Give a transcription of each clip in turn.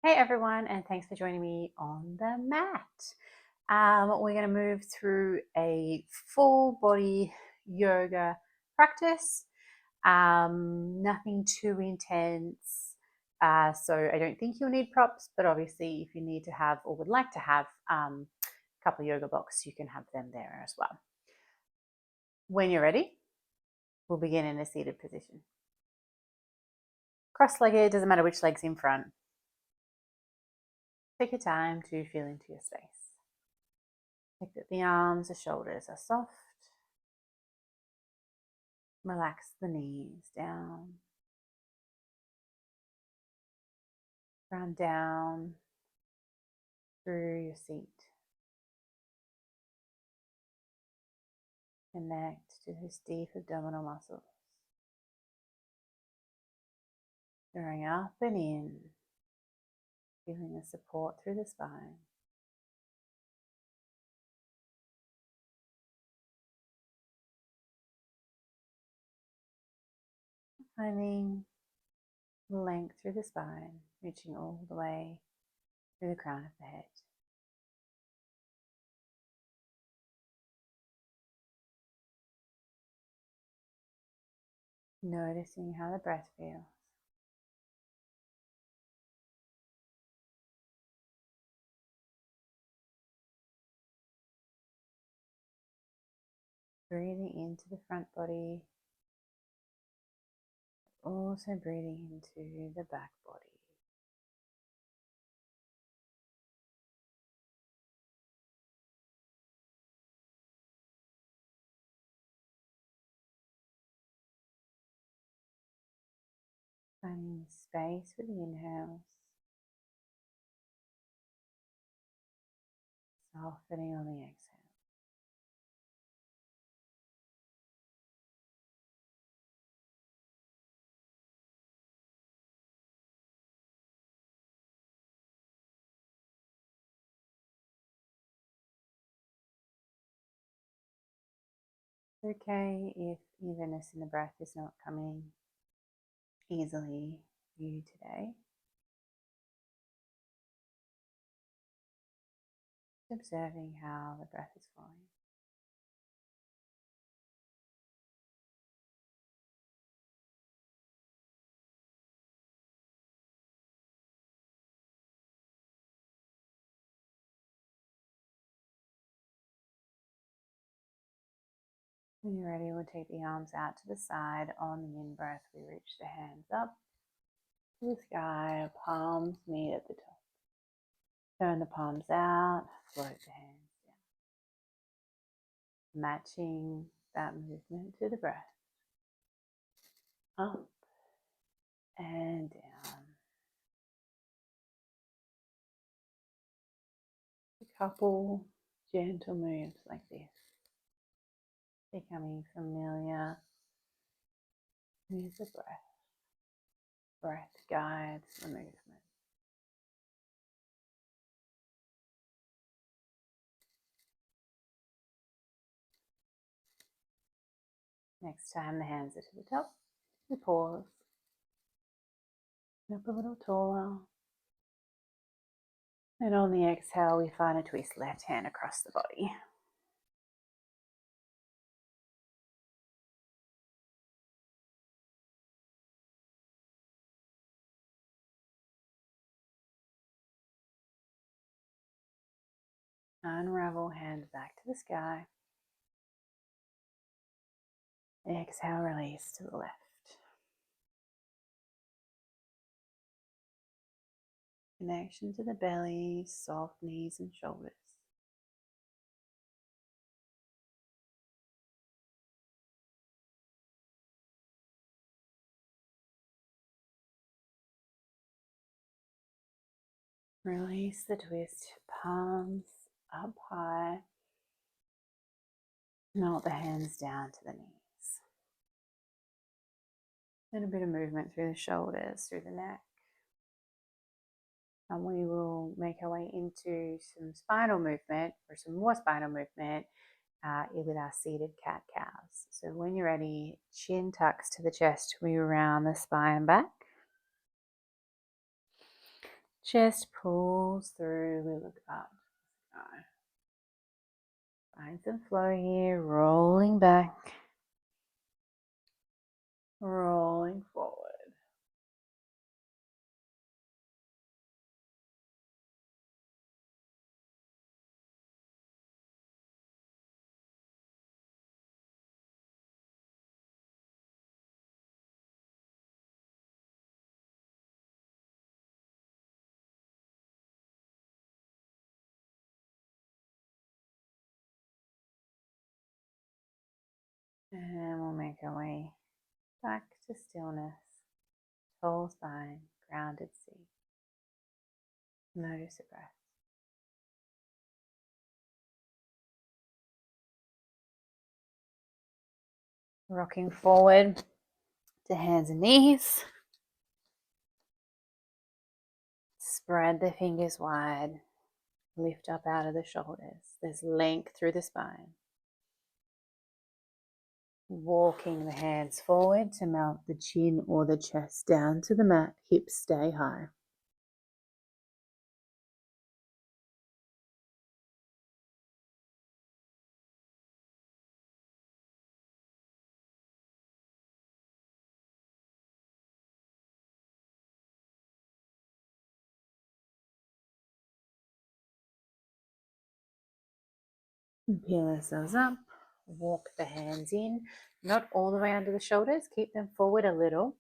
Hey everyone, and thanks for joining me on the mat. We're going to move through a full body yoga practice. Nothing too intense. So I don't think you'll need props, but obviously, if you need to have or would like to have a couple of yoga blocks, you can have them there as well. When you're ready, we'll begin in a seated position. Cross-legged, doesn't matter which leg's in front. Take your time to feel into your space. Check that the arms, the shoulders are soft. Relax the knees down. Ground down through your seat. Connect to those deep abdominal muscles. Drawing up and in. Feeling the support through the spine. Finding length through the spine, reaching all the way through the crown of the head. Noticing how the breath feels. Breathing into the front body. Also breathing into the back body. Finding space with the inhales. Softening on the exhale. It's okay if evenness in the breath is not coming easily for you today. Just observing how the breath is flowing. When you're ready, we'll take the arms out to the side. On the in-breath, we reach the hands up to the sky, palms meet at the top. Turn the palms out, float the hands down. Matching that movement to the breath. Up and down. A couple gentle moves like this. Becoming familiar with the breath. Breath guides the movement. Next time the hands are to the top, we pause. Up a little taller. And on the exhale, we find a twist, left hand across the body. Unravel, hands back to the sky. Exhale, release to the left. Connection to the belly, soft knees and shoulders. Release the twist, palms up high. Melt the hands down to the knees. A little bit of movement through the shoulders, through the neck. And we will make our way into some spinal movement, or some more spinal movement with our seated cat-cows. So when you're ready, chin tucks to the chest, we round the spine back. Chest pulls through. We look up. Find some flow here. Rolling back. Rolling forward. And we'll make our way back to stillness. Tall spine, grounded seat. Notice the breath. Rocking forward to hands and knees. Spread the fingers wide. Lift up out of the shoulders. There's length through the spine. Walking the hands forward to mount the chin or the chest down to the mat. Hips stay high. Peel ourselves up. Walk the hands in. Not all the way under the shoulders. Keep them forward a little.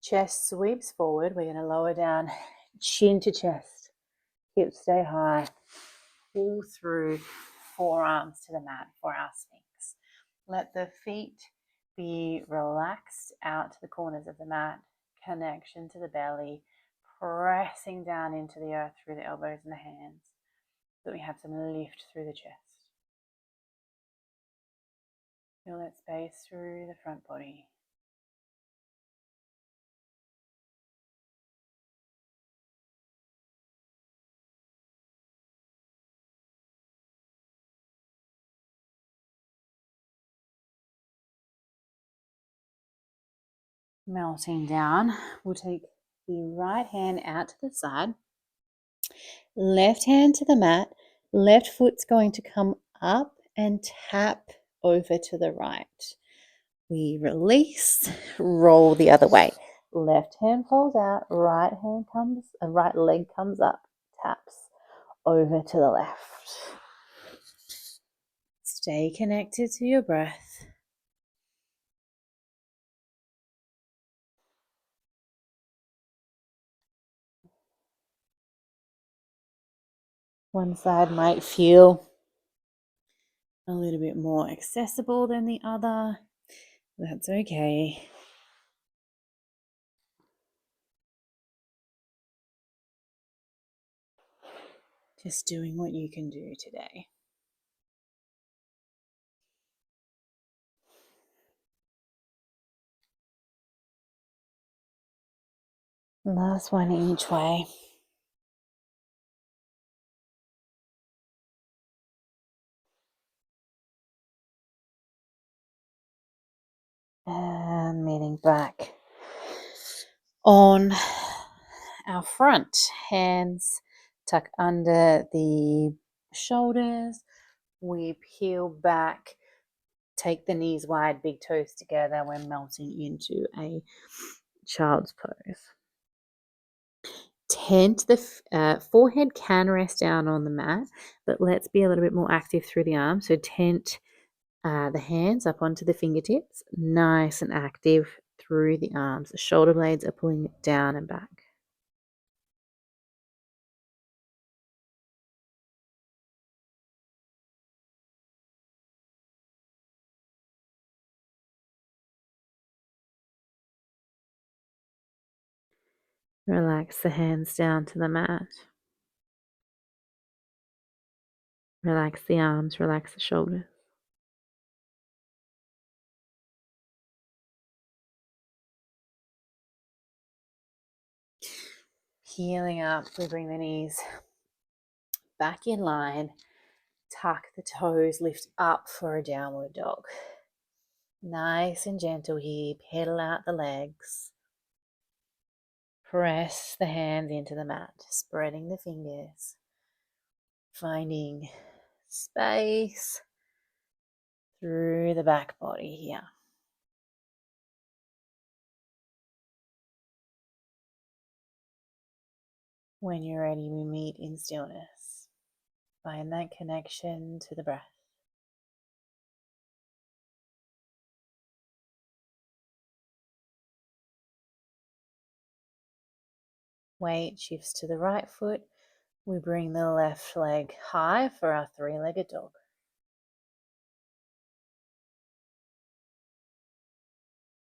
Chest sweeps forward. We're going to lower down chin to chest. Hips stay high. Pull through forearms to the mat for our Sphinx. Let the feet be relaxed out to the corners of the mat. Connection to the belly. Pressing down into the earth through the elbows and the hands. So that we have some lift through the chest. Feel that space through the front body. Melting down, we'll take the right hand out to the side, left hand to the mat, left foot's going to come up and tap over to the right. We release, roll the other way. Left hand falls out, right leg comes up, taps over to the left. Stay connected to your breath. One side might feel a little bit more accessible than the other. That's okay. Just doing what you can do today. Last one each way. And meeting back on our front. Hands tuck under the shoulders. We peel back. Take the knees wide, big toes together. We're melting into a child's pose. Tent, the forehead can rest down on the mat, but let's be a little bit more active through the arms. So tent the hands up onto the fingertips, nice and active through the arms. The shoulder blades are pulling down and back. Relax the hands down to the mat. Relax the arms, relax the shoulders. Peeling up, we bring the knees back in line. Tuck the toes, lift up for a downward dog. Nice and gentle here. Pedal out the legs. press the hands into the mat, spreading the fingers, finding space through the back body here. When you're ready, we meet in stillness. Find that connection to the breath. Weight shifts to the right foot. We bring the left leg high for our three-legged dog.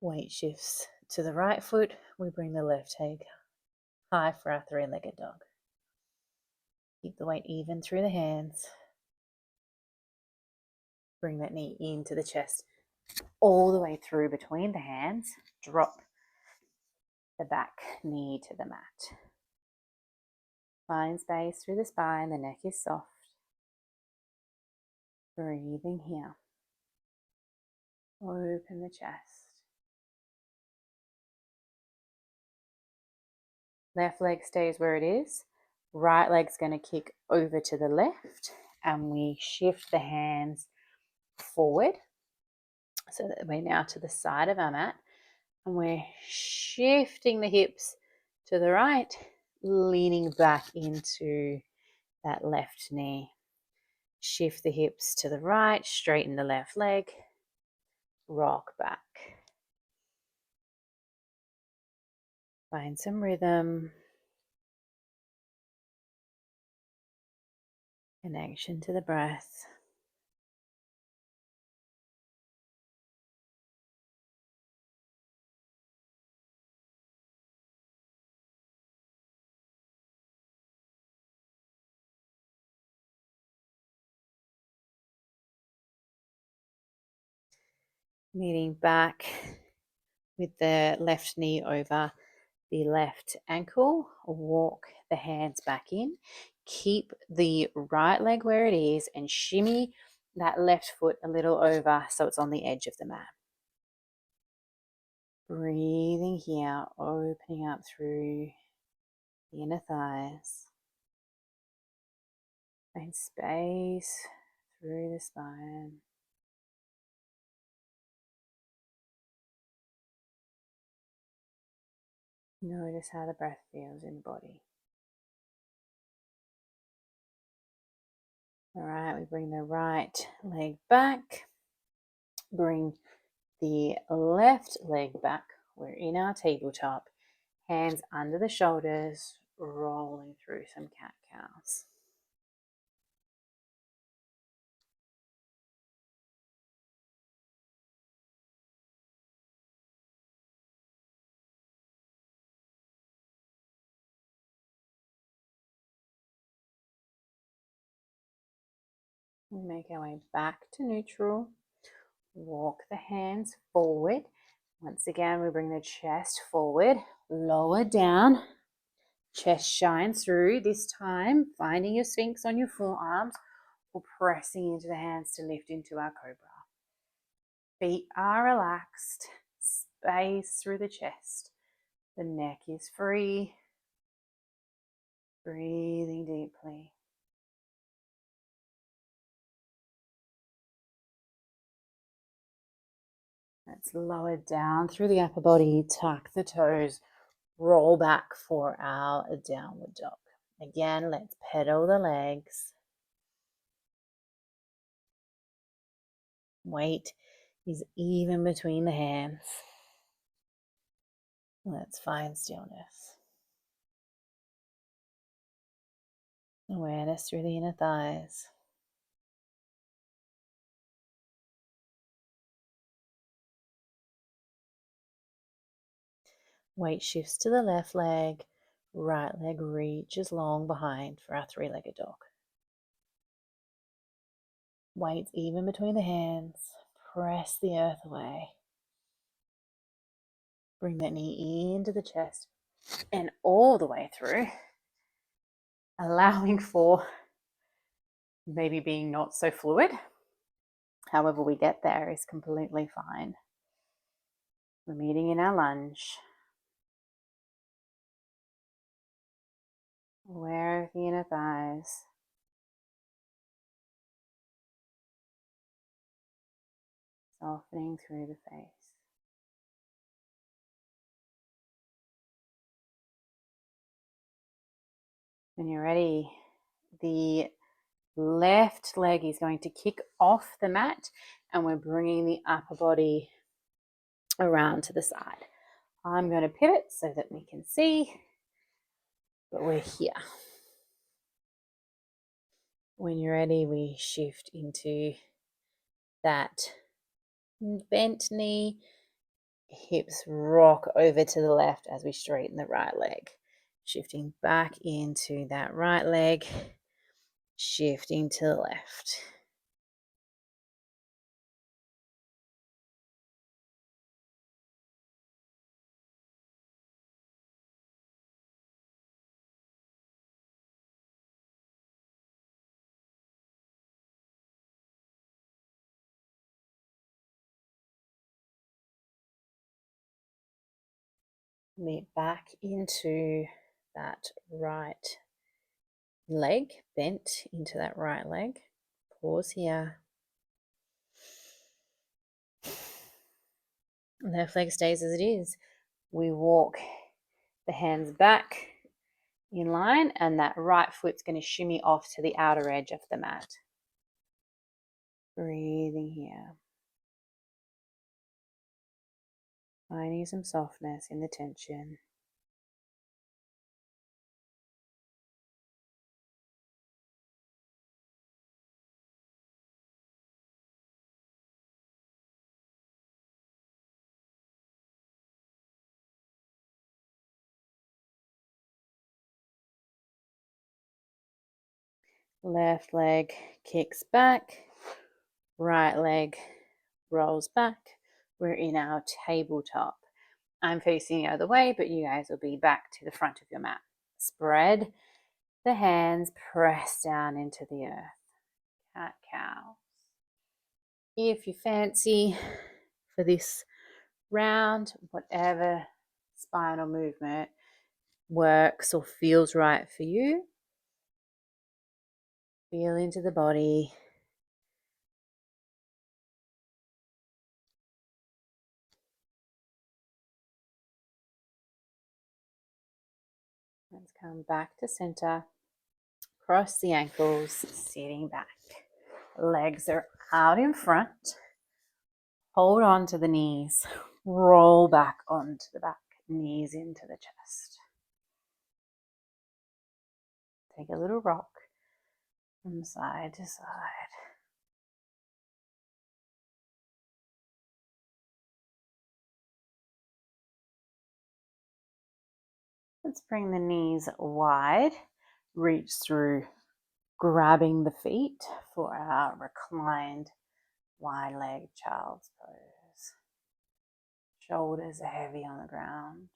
Weight shifts to the right foot. We bring the left leg high for our three-legged dog. Keep the weight even through the hands. Bring that knee into the chest, all the way through between the hands. Drop the back knee to the mat. Find space through the spine. The neck is soft. Breathing here. Open the chest. Left leg stays where it is. Right leg's going to kick over to the left, and we shift the hands forward so that we're now to the side of our mat, and we're shifting the hips to the right, leaning back into that left knee. Shift the hips to the right, straighten the left leg, rock back. Find some rhythm, connection to the breath. Meeting back with the left knee over the left ankle. Walk the hands back in. Keep the right leg where it is and shimmy that left foot a little over so it's on the edge of the mat. Breathing here, opening up through the inner thighs. Find space through the spine. Notice how the breath feels in the body. All right, we bring the right leg back. Bring the left leg back. We're in our tabletop. Hands under the shoulders, rolling through some cat-cows. We make our way back to neutral. Walk the hands forward. Once again, we bring the chest forward, lower down. Chest shines through. This time, finding your sphinx on your forearms or pressing into the hands to lift into our cobra. Feet are relaxed. Space through the chest. The neck is free. Breathing deeply. Let's lower down through the upper body, tuck the toes, roll back for our downward dog. Again, let's pedal the legs. Weight is even between the hands. Let's find stillness. Awareness through the inner thighs. Weight shifts to the left leg. Right leg reaches long behind for our three-legged dog. Weight even between the hands. Press the earth away. Bring that knee into the chest and all the way through, allowing for maybe being not so fluid. However we get there is completely fine. We're meeting in our lunge. Aware of the inner thighs. Softening through the face. When you're ready, the left leg is going to kick off the mat and we're bringing the upper body around to the side. I'm going to pivot so that we can see, but we're here. When you're ready, we shift into that bent knee, hips rock over to the left as we straighten the right leg. Shifting back into that right leg, shifting to the left. Meet back into that right leg, bent into that right leg. Pause here. Left leg stays as it is. We walk the hands back in line and that right foot's going to shimmy off to the outer edge of the mat. Breathing here. Finding some softness in the tension. Left leg kicks back, right leg rolls back. We're in our tabletop. I'm facing the other way, but you guys will be back to the front of your mat. Spread the hands, press down into the earth. Cat cow. If you fancy for this round, whatever spinal movement works or feels right for you, feel into the body. Let's come back to center. Cross the ankles, sitting back. Legs are out in front. Hold on to the knees. Roll back onto the back. Knees into the chest. Take a little rock from side to side. Let's bring the knees wide. Reach through, grabbing the feet for our reclined wide leg child's pose. Shoulders are heavy on the ground.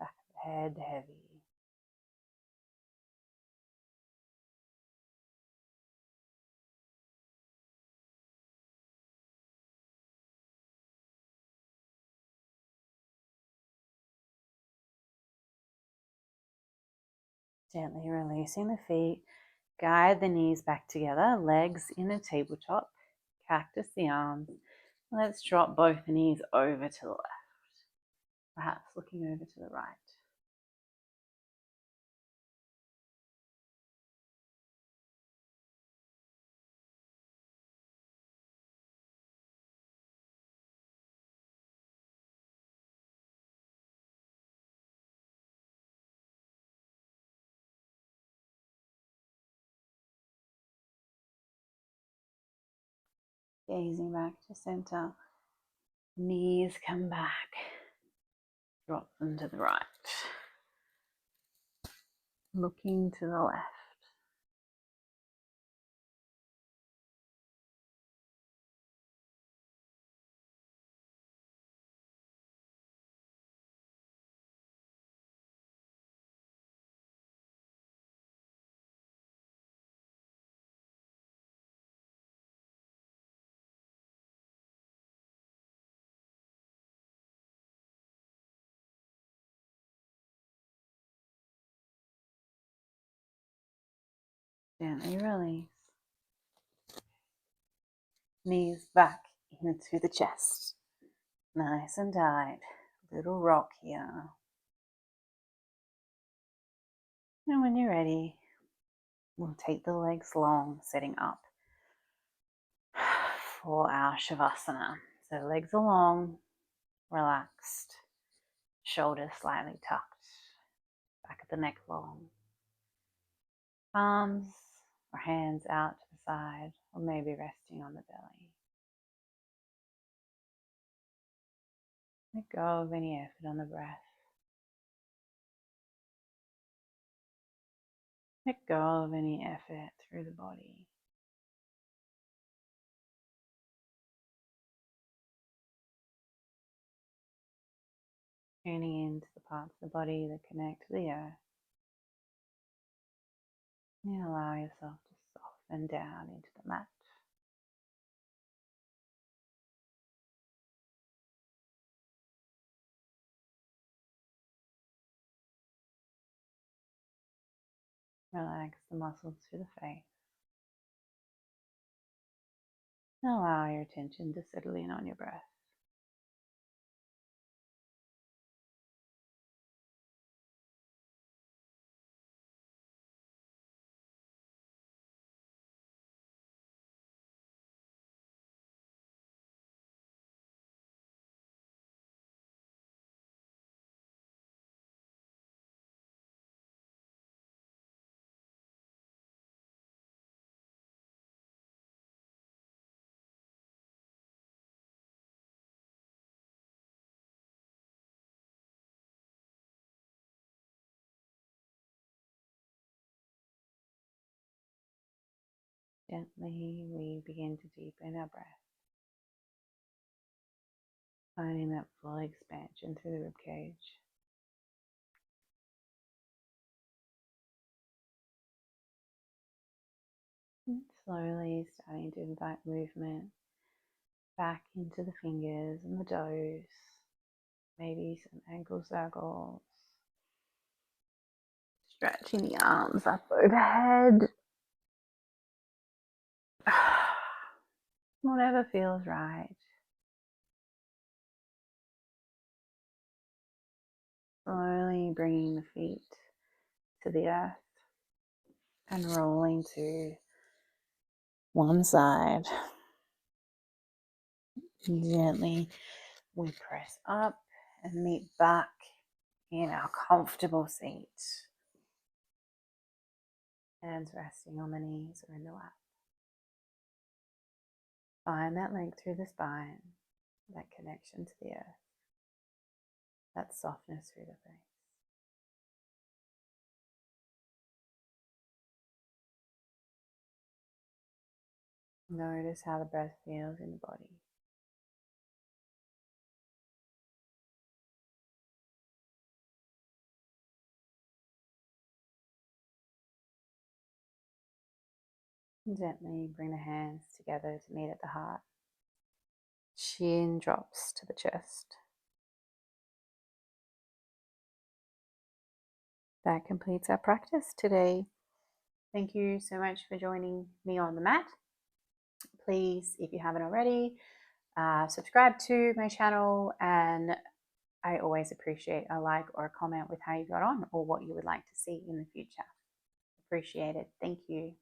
Back of the head heavy. Gently releasing the feet. Guide the knees back together, legs in a tabletop. Cactus the arms. Let's drop both the knees over to the left, perhaps looking over to the right. Gazing back to center. Knees come back. Drop them to the right. Looking to the left. Gently release. Knees back into the chest. Nice and tight. Little rock here. And when you're ready, we'll take the legs long, setting up for our Savasana. So legs are long, relaxed, shoulders slightly tucked, back of the neck long. Palms or hands out to the side, or maybe resting on the belly. Let go of any effort on the breath. Let go of any effort through the body. Tuning into the parts of the body that connect to the earth. And allow yourself to soften down into the mat. Relax the muscles through the face. And allow your attention to settle in on your breath. Gently, we begin to deepen our breath, finding that full expansion through the ribcage. And slowly starting to invite movement back into the fingers and the toes, maybe some ankle circles, stretching the arms up overhead. Whatever feels right. Slowly bringing the feet to the earth and rolling to one side. Gently we press up and meet back in our comfortable seat. Hands resting on the knees or in the lap. Find that length through the spine, that connection to the earth, that softness through the face. Notice how the breath feels in the body. And gently bring the hands together to meet at the heart. Chin drops to the chest. That completes our practice today. Thank you so much for joining me on the mat. Please, if you haven't already, subscribe to my channel, and I always appreciate a like or a comment with how you got on or what you would like to see in the future. Appreciate it. Thank you.